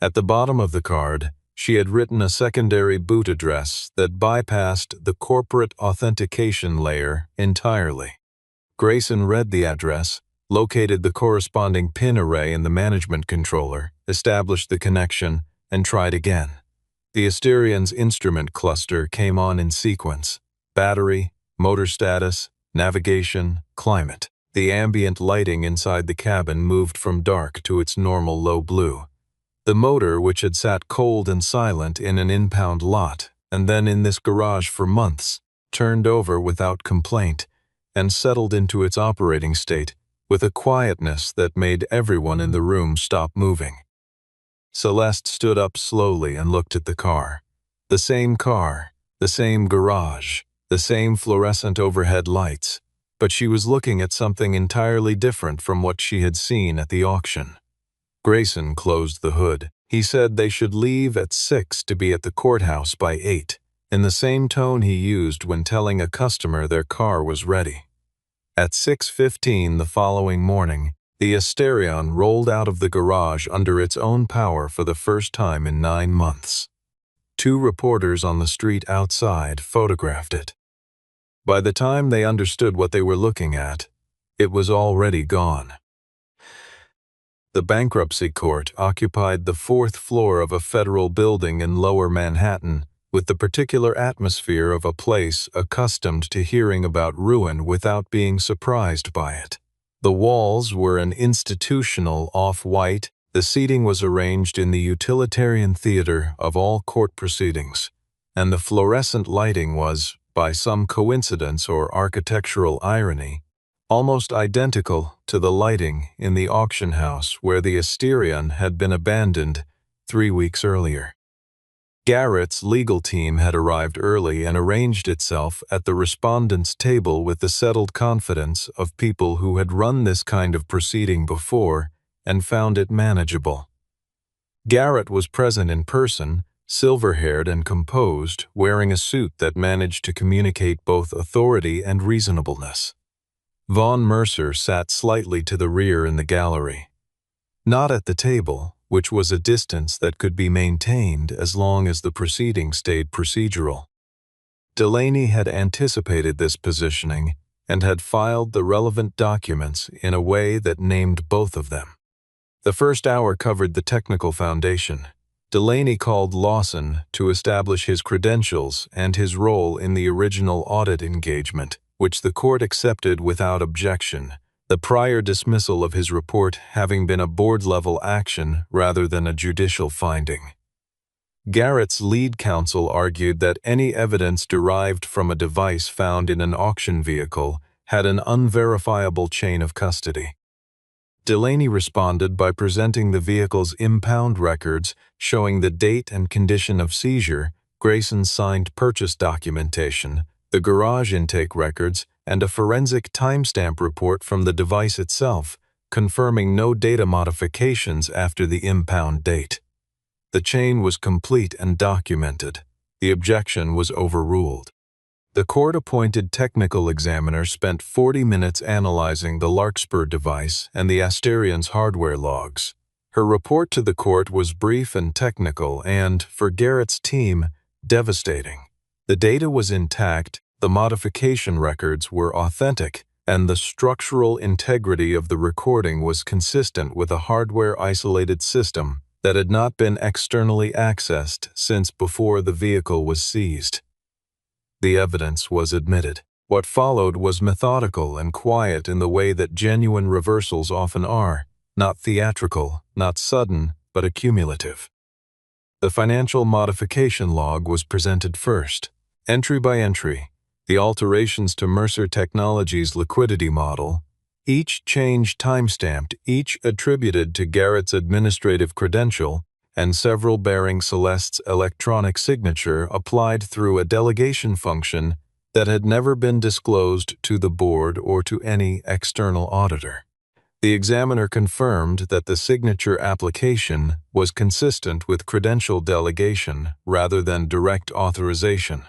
At the bottom of the card, she had written a secondary boot address that bypassed the corporate authentication layer entirely. Grayson read the address, located the corresponding pin array in the management controller, established the connection, and tried again. The Asterion's instrument cluster came on in sequence: battery, motor status, navigation, climate. The ambient lighting inside the cabin moved from dark to its normal low blue. The motor, which had sat cold and silent in an impound lot, and then in this garage for months, turned over without complaint and settled into its operating state with a quietness that made everyone in the room stop moving. Celeste stood up slowly and looked at the car. The same garage, the same fluorescent overhead lights, but she was looking at something entirely different from what she had seen at the auction. Grayson closed the hood. He said they should leave at 6 to be at the courthouse by 8, in the same tone he used when telling a customer their car was ready. At 6:15 the following morning, the Asterion rolled out of the garage under its own power for the first time in 9 months. 2 reporters on the street outside photographed it. By the time they understood what they were looking at, it was already gone. The bankruptcy court occupied the 4th floor of a federal building in Lower Manhattan, with the particular atmosphere of a place accustomed to hearing about ruin without being surprised by it. The walls were an institutional off-white. The seating was arranged in the utilitarian theater of all court proceedings, and the fluorescent lighting was, by some coincidence or architectural irony, almost identical to the lighting in the auction house where the Asterion had been abandoned 3 weeks earlier. Garrett's legal team had arrived early and arranged itself at the respondents' table with the settled confidence of people who had run this kind of proceeding before and found it manageable. Garrett was present in person, silver-haired and composed, wearing a suit that managed to communicate both authority and reasonableness. Vaughn Mercer sat slightly to the rear in the gallery. Not at the table, which was a distance that could be maintained as long as the proceeding stayed procedural. Delaney had anticipated this positioning and had filed the relevant documents in a way that named both of them. The first hour covered the technical foundation. Delaney called Lawson to establish his credentials and his role in the original audit engagement, which the court accepted without objection, the prior dismissal of his report having been a board-level action rather than a judicial finding. Garrett's lead counsel argued that any evidence derived from a device found in an auction vehicle had an unverifiable chain of custody. Delaney responded by presenting the vehicle's impound records showing the date and condition of seizure, Grayson's signed purchase documentation, the garage intake records, and a forensic timestamp report from the device itself, confirming no data modifications after the impound date. The chain was complete and documented. The objection was overruled. The court-appointed technical examiner spent 40 minutes analyzing the Larkspur device and the Asterion's hardware logs. Her report to the court was brief and technical and, for Garrett's team, devastating. The data was intact, the modification records were authentic, and the structural integrity of the recording was consistent with a hardware-isolated system that had not been externally accessed since before the vehicle was seized. The evidence was admitted. What followed was methodical and quiet in the way that genuine reversals often are, not theatrical, not sudden, but accumulative. The financial modification log was presented first, entry by entry, the alterations to Mercer Technologies' liquidity model, each change timestamped, each attributed to Garrett's administrative credential, and several bearing Celeste's electronic signature applied through a delegation function that had never been disclosed to the board or to any external auditor. The examiner confirmed that the signature application was consistent with credential delegation rather than direct authorization.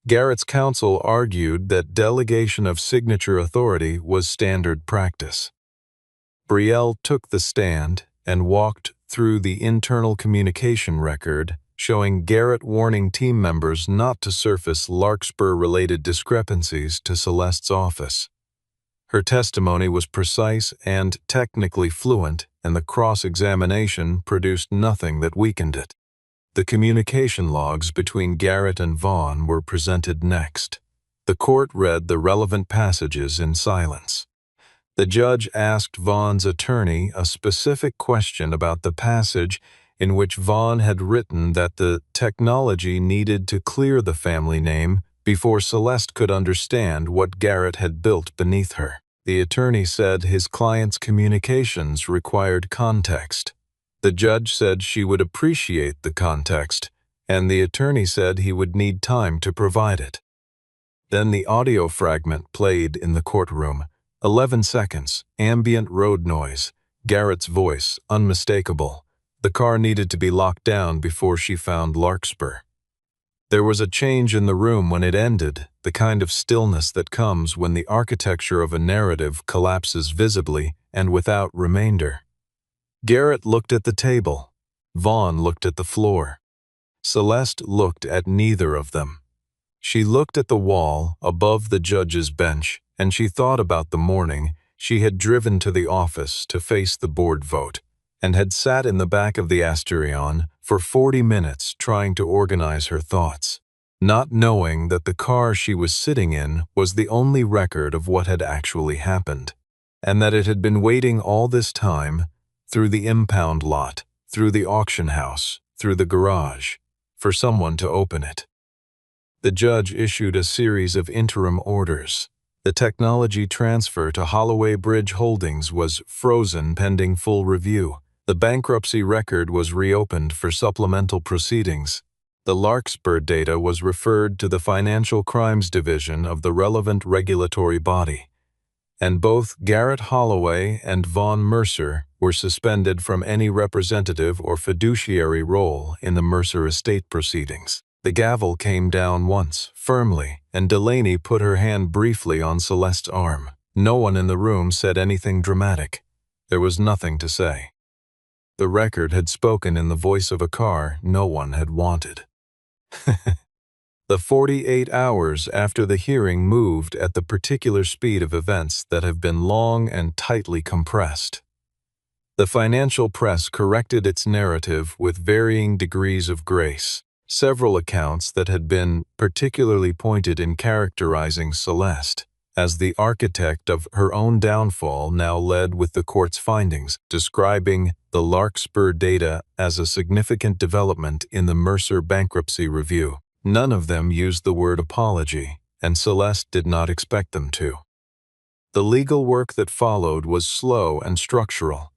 Garrett's counsel argued that delegation of signature authority was standard practice. Brielle took the stand and walked through the internal communication record, showing Garrett warning team members not to surface Larkspur-related discrepancies to Celeste's office. Her testimony was precise and technically fluent, and the cross-examination produced nothing that weakened it. The communication logs between Garrett and Vaughn were presented next. The court read the relevant passages in silence. The judge asked Vaughn's attorney a specific question about the passage in which Vaughn had written that the technology needed to clear the family name before Celeste could understand what Garrett had built beneath her. The attorney said his client's communications required context. The judge said she would appreciate the context, and the attorney said he would need time to provide it. Then the audio fragment played in the courtroom. 11 seconds, ambient road noise, Garrett's voice, unmistakable. The car needed to be locked down before she found Larkspur. There was a change in the room when it ended, the kind of stillness that comes when the architecture of a narrative collapses visibly and without remainder. Garrett looked at the table. Vaughn looked at the floor. Celeste looked at neither of them. She looked at the wall above the judge's bench, and she thought about the morning she had driven to the office to face the board vote, and had sat in the back of the Asterion for 40 minutes trying to organize her thoughts, not knowing that the car she was sitting in was the only record of what had actually happened, and that it had been waiting all this time, through the impound lot, through the auction house, through the garage, for someone to open it. The judge issued a series of interim orders. The technology transfer to Holloway Bridge Holdings was frozen pending full review. The bankruptcy record was reopened for supplemental proceedings. The Larkspur data was referred to the Financial Crimes Division of the relevant regulatory body. And both Garrett Holloway and Vaughn Mercer were suspended from any representative or fiduciary role in the Mercer estate proceedings. The gavel came down once, firmly, and Delaney put her hand briefly on Celeste's arm. No one in the room said anything dramatic. There was nothing to say. The record had spoken in the voice of a car no one had wanted. The 48 hours after the hearing moved at the particular speed of events that have been long and tightly compressed. The financial press corrected its narrative with varying degrees of grace. Several accounts that had been particularly pointed in characterizing Celeste as the architect of her own downfall now led with the court's findings, describing the Larkspur data as a significant development in the Mercer bankruptcy review. None of them used the word apology, and Celeste did not expect them to. The legal work that followed was slow and structural.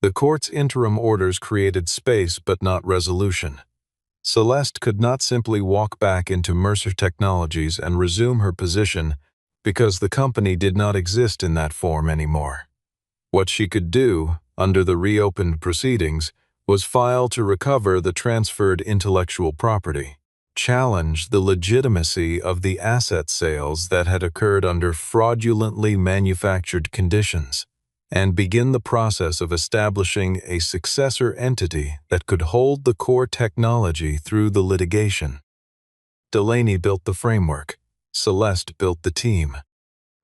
The court's interim orders created space but not resolution. Celeste could not simply walk back into Mercer Technologies and resume her position because the company did not exist in that form anymore. What she could do, under the reopened proceedings, was file to recover the transferred intellectual property, challenge the legitimacy of the asset sales that had occurred under fraudulently manufactured conditions, and begin the process of establishing a successor entity that could hold the core technology through the litigation. Delaney built the framework. Celeste built the team.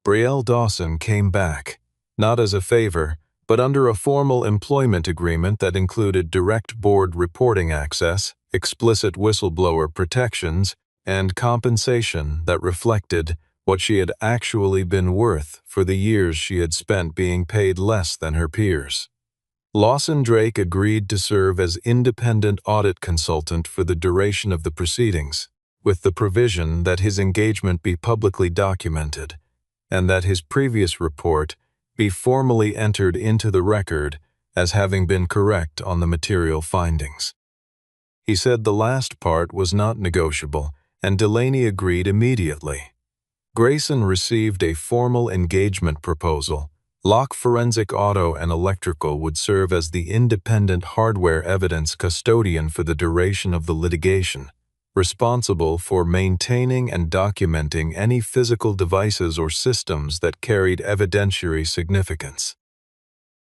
Brielle Dawson came back, not as a favor, but under a formal employment agreement that included direct board reporting access, explicit whistleblower protections, and compensation that reflected what she had actually been worth for the years she had spent being paid less than her peers. Lawson Drake agreed to serve as independent audit consultant for the duration of the proceedings, with the provision that his engagement be publicly documented, and that his previous report be formally entered into the record as having been correct on the material findings. He said the last part was not negotiable, and Delaney agreed immediately. Grayson received a formal engagement proposal. Locke Forensic Auto and Electrical would serve as the independent hardware evidence custodian for the duration of the litigation, responsible for maintaining and documenting any physical devices or systems that carried evidentiary significance.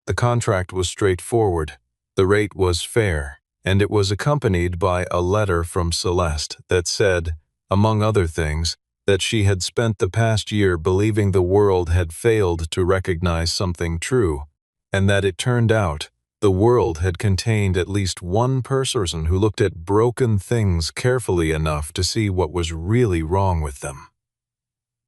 The contract was straightforward, the rate was fair, and it was accompanied by a letter from Celeste that said, among other things, that she had spent the past year believing the world had failed to recognize something true, and that it turned out the world had contained at least one person who looked at broken things carefully enough to see what was really wrong with them.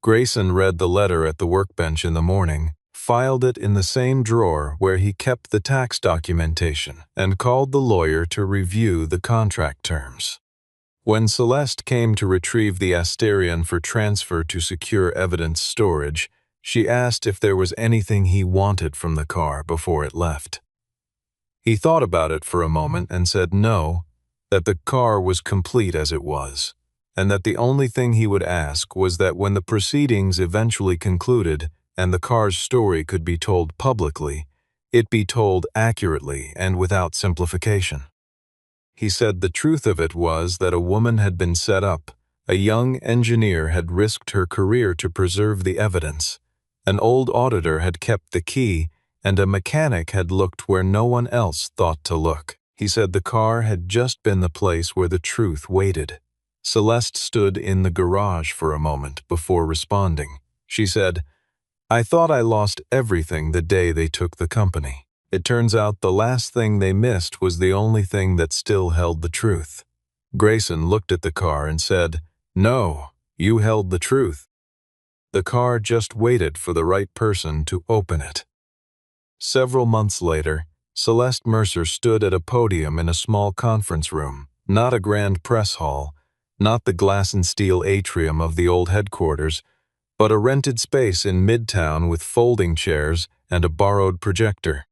Grayson read the letter at the workbench in the morning, filed it in the same drawer where he kept the tax documentation, and called the lawyer to review the contract terms. When Celeste came to retrieve the Asterion for transfer to secure evidence storage, she asked if there was anything he wanted from the car before it left. He thought about it for a moment and said no, that the car was complete as it was, and that the only thing he would ask was that when the proceedings eventually concluded and the car's story could be told publicly, it be told accurately and without simplification. He said the truth of it was that a woman had been set up, A young engineer had risked her career to preserve the evidence. An old auditor had kept the key, and a mechanic had looked where no one else thought to look. He said the car had just been the place where the truth waited. Celeste stood in the garage for a moment before responding. She said, "I thought I lost everything the day they took the company. It turns out the last thing they missed was the only thing that still held the truth." Grayson looked at the car and said, "No, you held the truth." The car just waited for the right person to open it. Several months later, Celeste Mercer stood at a podium in a small conference room, not a grand press hall, not the glass and steel atrium of the old headquarters, but a rented space in Midtown with folding chairs and a borrowed projector.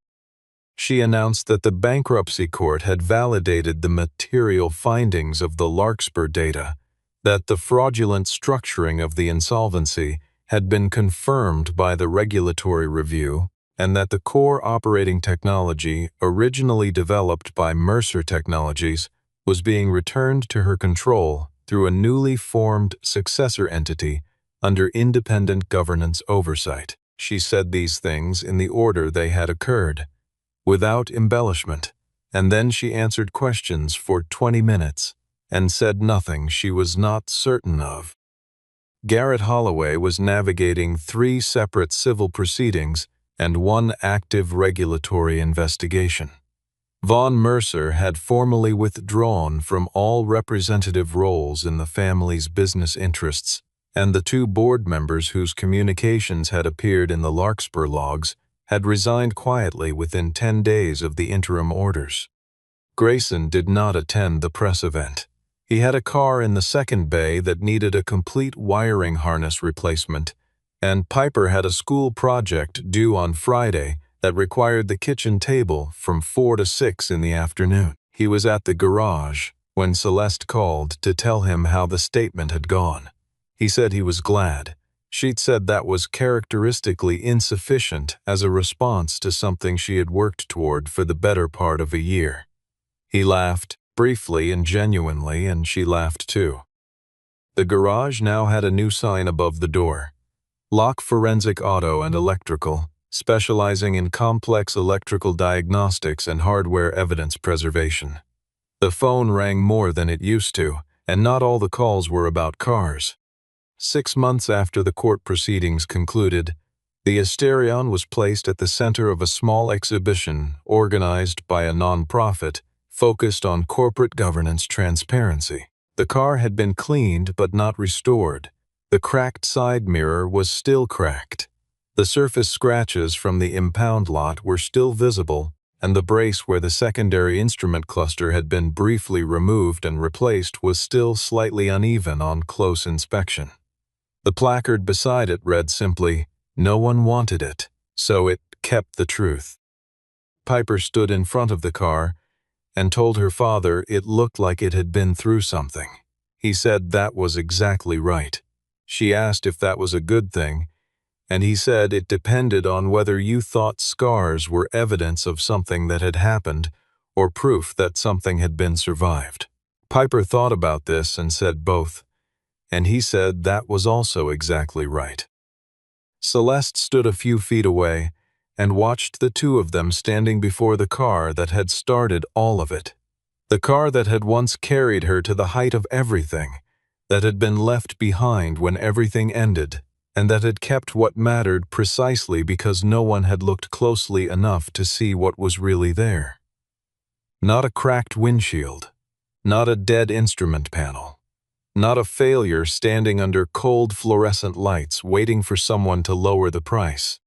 She announced that the bankruptcy court had validated the material findings of the Larkspur data, that the fraudulent structuring of the insolvency had been confirmed by the regulatory review, and that the core operating technology originally developed by Mercer Technologies was being returned to her control through a newly formed successor entity under independent governance oversight. She said these things in the order they had occurred, without embellishment, and then she answered questions for 20 minutes and said nothing she was not certain of. Garrett Holloway was navigating 3 separate civil proceedings and 1 active regulatory investigation. Vaughn Mercer had formally withdrawn from all representative roles in the family's business interests, and the 2 board members whose communications had appeared in the Larkspur logs had resigned quietly within 10 days of the interim orders. Grayson did not attend the press event. He had a car in the second bay that needed a complete wiring harness replacement, and Piper had a school project due on Friday that required the kitchen table from 4 to 6 in the afternoon. He was at the garage when Celeste called to tell him how the statement had gone. He said he was glad. She'd said that was characteristically insufficient as a response to something she had worked toward for the better part of a year. He laughed, briefly and genuinely, and she laughed too. The garage now had a new sign above the door. Locke Forensic Auto and Electrical, specializing in complex electrical diagnostics and hardware evidence preservation. The phone rang more than it used to, and not all the calls were about cars. 6 months after the court proceedings concluded, the Asterion was placed at the center of a small exhibition organized by a nonprofit focused on corporate governance transparency. The car had been cleaned but not restored. The cracked side mirror was still cracked. The surface scratches from the impound lot were still visible, and the brace where the secondary instrument cluster had been briefly removed and replaced was still slightly uneven on close inspection. The placard beside it read simply, "No one wanted it, so it kept the truth." Piper stood in front of the car and told her father it looked like it had been through something. He said that was exactly right. She asked if that was a good thing, and he said it depended on whether you thought scars were evidence of something that had happened or proof that something had been survived. Piper thought about this and said both, and he said that was also exactly right. Celeste stood a few feet away and watched the 2 of them standing before the car that had started all of it. The car that had once carried her to the height of everything, that had been left behind when everything ended, and that had kept what mattered precisely because no one had looked closely enough to see what was really there. Not a cracked windshield, not a dead instrument panel, not a failure standing under cold fluorescent lights waiting for someone to lower the price.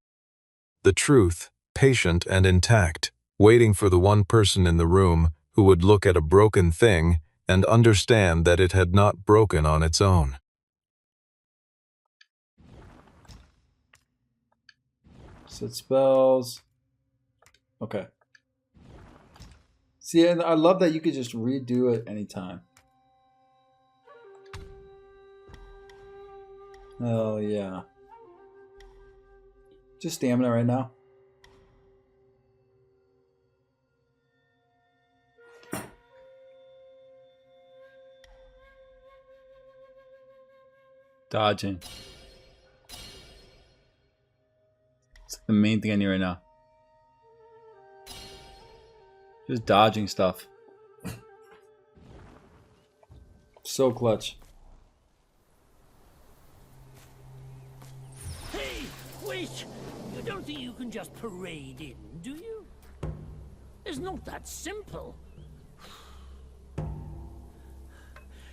The truth, patient and intact, waiting for the one person in the room who would look at a broken thing and understand that it had not broken on its own. Set spells. Okay. See, and I love that you could just redo it anytime. Oh, yeah. Just stamina right now. Dodging. It's like the main thing I need right now. Just dodging stuff. So clutch. Hey, wait! You don't think you can just parade in, do you? It's not that simple.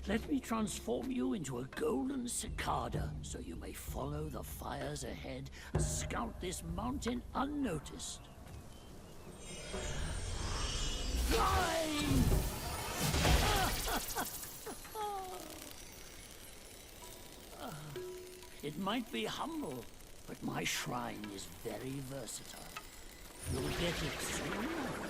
Let me transform you into a golden cicada, so you may follow the fires ahead and scout this mountain unnoticed. Fly! It might be humble, but my shrine is very versatile. You'll get it soon.